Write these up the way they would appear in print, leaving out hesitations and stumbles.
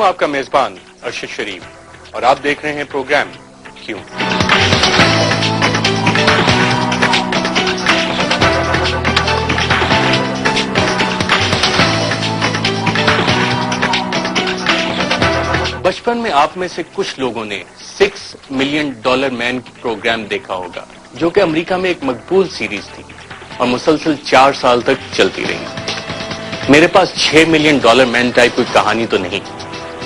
ہوں آپ کا میزبان ارشد شریف اور آپ دیکھ رہے ہیں پروگرام کیوں۔ بچپن میں آپ میں سے کچھ لوگوں نے $6 ملین مین پروگرام دیکھا ہوگا، جو کہ امریکہ میں ایک مقبول سیریز تھی اور مسلسل 4 سال تک چلتی رہی۔ میرے پاس $6 ملین مین ٹائپ کوئی کہانی تو نہیں،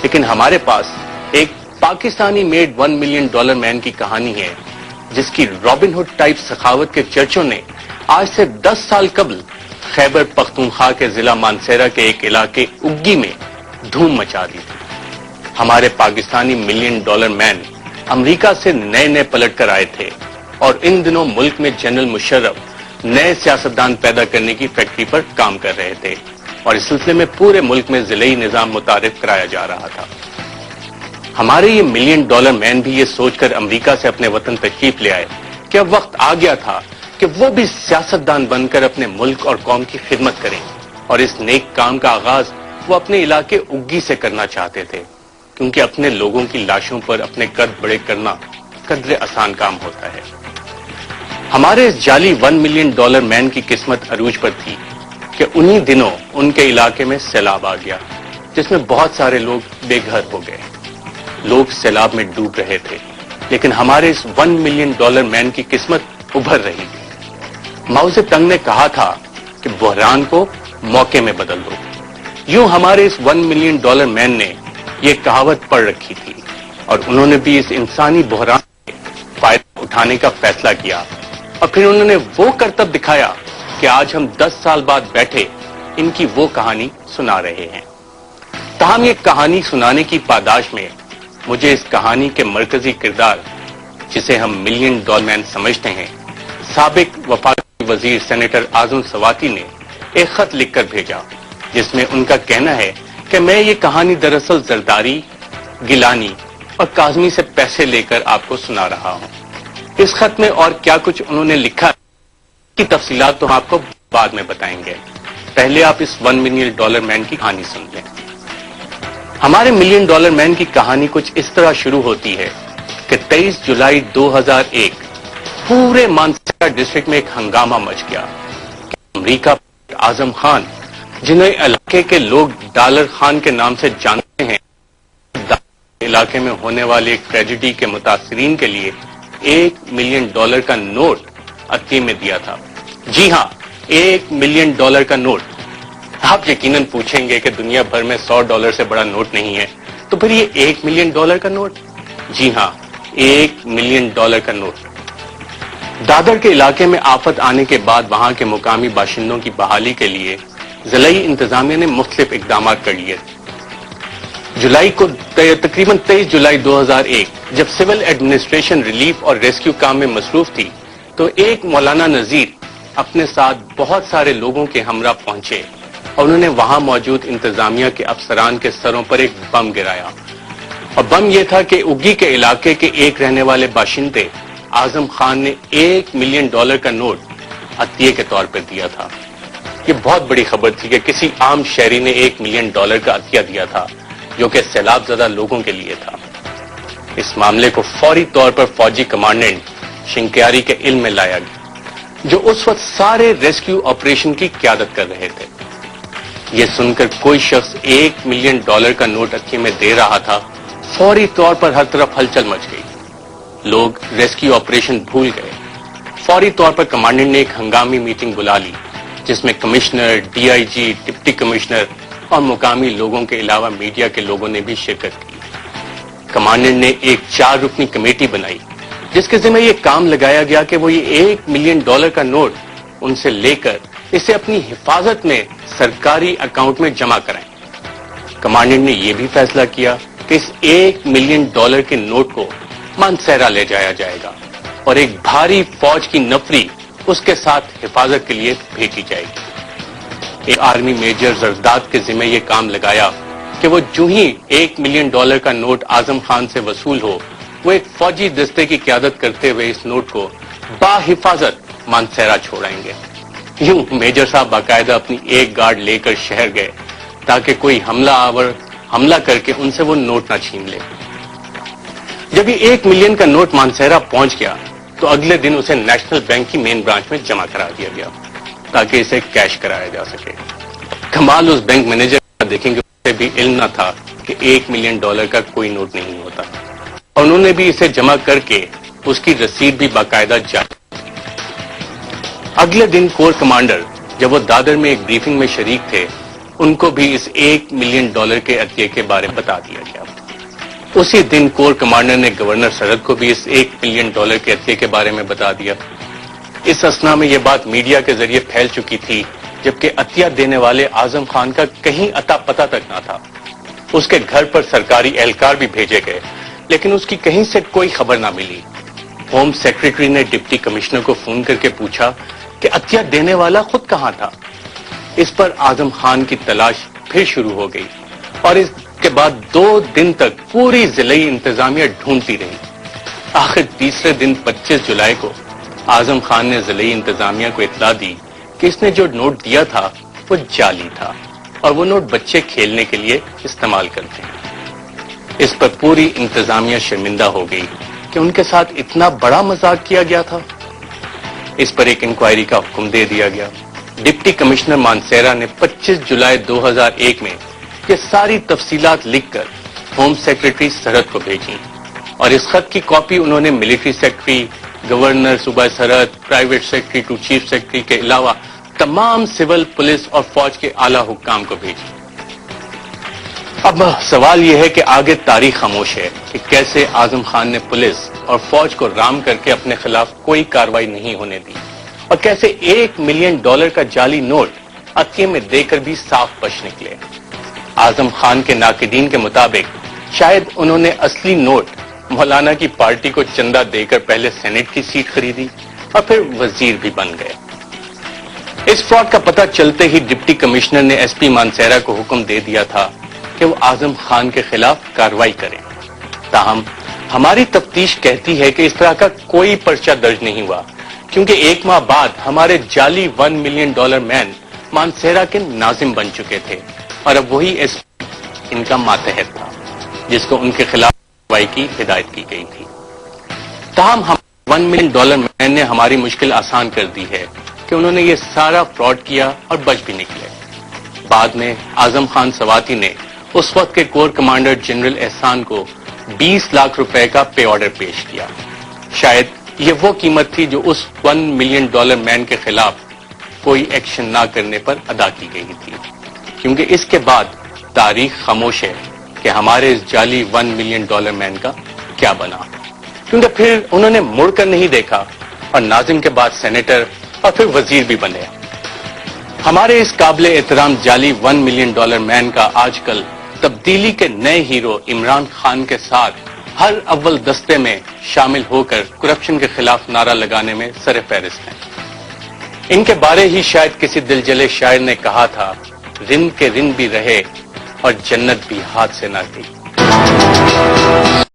لیکن ہمارے پاس ایک پاکستانی میڈ $1 ملین مین کی کہانی ہے، جس کی رابن ہوڈ ٹائپ سخاوت کے چرچوں نے آج سے 10 سال قبل خیبر پختونخوا کے ضلع مانسہرہ کے ایک علاقے اگی میں دھوم مچا دی تھی۔ ہمارے پاکستانی $1 ملین مین امریکہ سے نئے پلٹ کر آئے تھے اور ان دنوں ملک میں جنرل مشرف نئے سیاستدان پیدا کرنے کی فیکٹری پر کام کر رہے تھے اور اس سلسلے میں پورے ملک میں ضلعی نظام متعارف کرایا جا رہا تھا۔ ہمارے یہ $1 ملین مین بھی یہ سوچ کر امریکہ سے اپنے وطن تشریف لے آئے کہ اب وقت آ گیا تھا کہ وہ بھی سیاستدان بن کر اپنے ملک اور قوم کی خدمت کریں، اور اس نیک کام کا آغاز وہ اپنے علاقے اگی سے کرنا چاہتے تھے، کیونکہ اپنے لوگوں کی لاشوں پر اپنے قد بڑے کرنا قدر آسان کام ہوتا ہے۔ ہمارے اس جعلی $1 ملین مین کی قسمت عروج پر تھی کہ انہی دنوں ان کے علاقے میں سیلاب آ گیا، جس میں بہت سارے لوگ بے گھر ہو گئے۔ لوگ سیلاب میں ڈوب رہے تھے، لیکن ہمارے اس $1 ملین مین کی قسمت ابھر رہی تھی۔ ماؤ سے تنگ نے کہا تھا کہ بحران کو موقع میں بدل دو۔ یوں ہمارے اس $1 ملین مین نے یہ کہاوت پڑھ رکھی تھی، اور انہوں نے بھی اس انسانی بحران سے فائدہ اٹھانے کا فیصلہ کیا، اور پھر انہوں نے وہ کرتب دکھایا کہ آج ہم 10 سال بعد بیٹھے ان کی وہ کہانی سنا رہے ہیں۔ تاہم یہ کہانی سنانے کی پاداش میں مجھے اس کہانی کے مرکزی کردار، جسے ہم $1 ملین مین سمجھتے ہیں، سابق وفاقی وزیر سینیٹر اعظم سواتی نے ایک خط لکھ کر بھیجا، جس میں ان کا کہنا ہے کہ میں یہ کہانی دراصل زرداری، گیلانی اور کاظمی سے پیسے لے کر آپ کو سنا رہا ہوں۔ اس خط میں اور کیا کچھ انہوں نے لکھا کی تفصیلات تو ہم آپ کو بعد میں بتائیں گے، پہلے آپ اس $1 ملین مین کی کہانی سن لیں۔ ہمارے $1 ملین مین کی کہانی کچھ اس طرح شروع ہوتی ہے کہ 23 جولائی 2001 پورے مانسہرہ ڈسٹرکٹ میں ایک ہنگامہ مچ گیا کہ امریکہ اعظم خان، جنہیں علاقے کے لوگ ڈالر خان کے نام سے جانتے ہیں، علاقے میں ہونے والے ایک ٹریجڈی کے متاثرین کے لیے $1 ملین کا نوٹ عطیے میں دیا تھا۔ جی ہاں، $1 ملین کا نوٹ۔ آپ یقیناً پوچھیں گے کہ دنیا بھر میں $100 سے بڑا نوٹ نہیں ہے، تو پھر یہ $1 ملین کا نوٹ؟ جی ہاں، $1 ملین کا نوٹ۔ دادر کے علاقے میں آفت آنے کے بعد وہاں کے مقامی باشندوں کی بحالی کے لیے ضلعی انتظامیہ نے مختلف اقدامات کر لیے۔ تقریباً 23 جولائی 2001 جب سول ایڈمنسٹریشن ریلیف اور ریسکیو کام میں مصروف تھی، تو ایک مولانا نذیر اپنے ساتھ بہت سارے لوگوں کے ہمراہ پہنچے اور انہوں نے وہاں موجود انتظامیہ کے افسران کے سروں پر ایک بم گرایا، اور بم یہ تھا کہ اگی کے علاقے کے ایک رہنے والے باشندے اعظم خان نے $1 ملین کا نوٹ عطیے کے طور پر دیا تھا۔ یہ بہت بڑی خبر تھی کہ کسی عام شہری نے $1 ملین کا عطیہ دیا تھا، جو کہ سیلاب زدہ لوگوں کے لیے تھا۔ اس معاملے کو فوری طور پر فوجی کمانڈنٹ شنکیاری کے علم میں لایا گیا، جو اس وقت سارے ریسکیو آپریشن کی قیادت کر رہے تھے۔ یہ سن کر کوئی شخص $1 ملین کا نوٹ عطیے میں دے رہا تھا، فوری طور پر ہر طرف ہلچل مچ گئی۔ لوگ ریسکیو آپریشن بھول گئے۔ فوری طور پر کمانڈنٹ نے ایک ہنگامی میٹنگ بلا لی، جس میں commissioner, D I G, deputy commissioner اور مقامی لوگوں کے علاوہ میڈیا کے لوگوں نے بھی شرکت کی۔ کمانڈنٹ نے ایک 4 رکنی کمیٹی بنائی، جس کے ذمہ یہ کام لگایا گیا کہ وہ یہ $1 ملین کا نوٹ ان سے لے کر اسے اپنی حفاظت میں سرکاری اکاؤنٹ میں جمع کرائیں۔ کمانڈنٹ نے یہ بھی فیصلہ کیا کہ اس $1 ملین کے نوٹ کو مانسہرہ لے جایا جائے گا اور ایک بھاری فوج کی نفری اس کے ساتھ حفاظت کے لیے بھیجی جائے گی۔ ایک آرمی میجر زرداد کے ذمہ یہ کام لگایا کہ وہ جو ہی $1 ملین کا نوٹ اعظم خان سے وصول ہو، وہ ایک فوجی دستے کی قیادت کرتے ہوئے اس نوٹ کو باحفاظت مانسہرہ چھوڑائیں گے۔ یوں میجر صاحب باقاعدہ اپنی ایک گارڈ لے کر شہر گئے تاکہ کوئی حملہ آور حملہ کر کے ان سے وہ نوٹ نہ چھین لے۔ جب یہ 1 ملین کا نوٹ مانسہرہ پہنچ گیا تو اگلے دن اسے نیشنل بینک کی مین برانچ میں جمع کرا دیا گیا تاکہ اسے کیش کرایا جا سکے۔ کمال اس بینک مینیجر کا دیکھیں گے اسے بھی علم نہ تھا کہ $1 ملین کا کوئی نوٹ نہیں ہوتا، اور انہوں نے بھی اسے جمع کر کے اس کی رسید بھی باقاعدہ جاری۔ اگلے دن کور کمانڈر جب وہ دادر میں ایک بریفنگ میں شریک تھے، ان کو بھی اس $1 ملین کے عطیے کے بارے میں بتا دیا گیا۔ اسی دن کور کمانڈر نے گورنر سرحد کو بھی اس $1 ملین کے عطیے کے بارے میں بتا دیا۔ اس اثنا میں یہ بات میڈیا کے ذریعے پھیل چکی تھی، جبکہ عطیہ دینے والے اعظم خان کا کہیں اتا پتہ تک نہ تھا۔ اس کے گھر پر سرکاری اہلکار بھی بھیجے گئے، لیکن اس کی کہیں سے کوئی خبر نہ ملی۔ ہوم سیکریٹری نے ڈپٹی کمشنر کو فون کر کے پوچھا کہ عطیہ دینے والا خود کہاں تھا۔ اس پر اعظم خان کی تلاش پھر شروع ہو گئی، اور اس کے بعد 2 دن تک پوری ضلعی انتظامیہ ڈھونڈتی رہی۔ آخر تیسرے دن 25 جولائی کو اعظم خان نے ضلعی انتظامیہ کو اطلاع دی کہ اس نے جو نوٹ دیا تھا وہ جعلی تھا، اور وہ نوٹ بچے کھیلنے کے لیے استعمال کرتے ہیں۔ اس پر پوری انتظامیہ شرمندہ ہو گئی کہ ان کے ساتھ اتنا بڑا مذاق کیا گیا تھا۔ اس پر ایک انکوائری کا حکم دے دیا گیا۔ ڈپٹی کمشنر مانسہرہ نے 25 جولائی 2001 میں یہ ساری تفصیلات لکھ کر ہوم سیکریٹری سرحد کو بھیجی، اور اس خط کی کاپی انہوں نے ملٹری سیکریٹری، گورنر صوبہ Sarhad, private secretary to chief secretary کے علاوہ تمام سول، پولیس اور فوج کے اعلیٰ حکام کو بھیجی۔ اب سوال یہ ہے کہ آگے تاریخ خاموش ہے کہ کیسے اعظم خان نے پولیس اور فوج کو رام کر کے اپنے خلاف کوئی کارروائی نہیں ہونے دی، اور کیسے $1 ملین کا جعلی نوٹ عطیے میں دے کر بھی صاف بچ نکلے۔ اعظم خان کے ناقدین کے مطابق شاید انہوں نے اصلی نوٹ مولانا کی پارٹی کو چندہ دے کر پہلے سینٹ کی سیٹ خریدی اور پھر وزیر بھی بن گئے۔ اس فراڈ کا پتہ چلتے ہی ڈپٹی کمشنر نے ایس پی مانسہرہ کو حکم دے دیا تھا کہ وہ اعظم خان کے خلاف کارروائی کریں۔ تاہم ہماری تفتیش کہتی ہے کہ اس طرح کا کوئی پرچہ درج نہیں ہوا، کیونکہ 1 ماہ بعد ہمارے جعلی $1 ملین مین مانسہرہ کے ناظم بن چکے تھے، اور اب وہی ایس پی ان کا ماتحت تھا جس کو ان کے خلاف کارروائی کی ہدایت کی گئی تھی۔ تاہم $1 ملین مین نے ہماری مشکل آسان کر دی ہے کہ انہوں نے یہ سارا فراڈ کیا اور بچ بھی نکلے۔ بعد میں اعظم خان سواتی نے اس وقت کے کور کمانڈر جنرل احسان کو $20 لاکھ کا پے آرڈر پیش کیا۔ شاید یہ وہ قیمت تھی جو اس $1 ملین مین کے خلاف کوئی ایکشن نہ کرنے پر ادا کی گئی تھی، کیونکہ اس کے بعد تاریخ خاموش ہے کہ ہمارے اس جعلی $1 ملین مین کا کیا بنا، کیونکہ پھر انہوں نے مڑ کر نہیں دیکھا اور ناظم کے بعد سینیٹر اور پھر وزیر بھی بنے۔ ہمارے اس قابل احترام جعلی $1 ملین مین کا آج کل تبدیلی کے نئے ہیرو عمران خان کے ساتھ ہر اول دستے میں شامل ہو کر کرپشن کے خلاف نعرہ لگانے میں سر فہرست ہیں۔ ان کے بارے ہی شاید کسی دل جلے شاعر نے کہا تھا، رند کے رند بھی رہے اور جنت بھی ہاتھ سے نہ گئی۔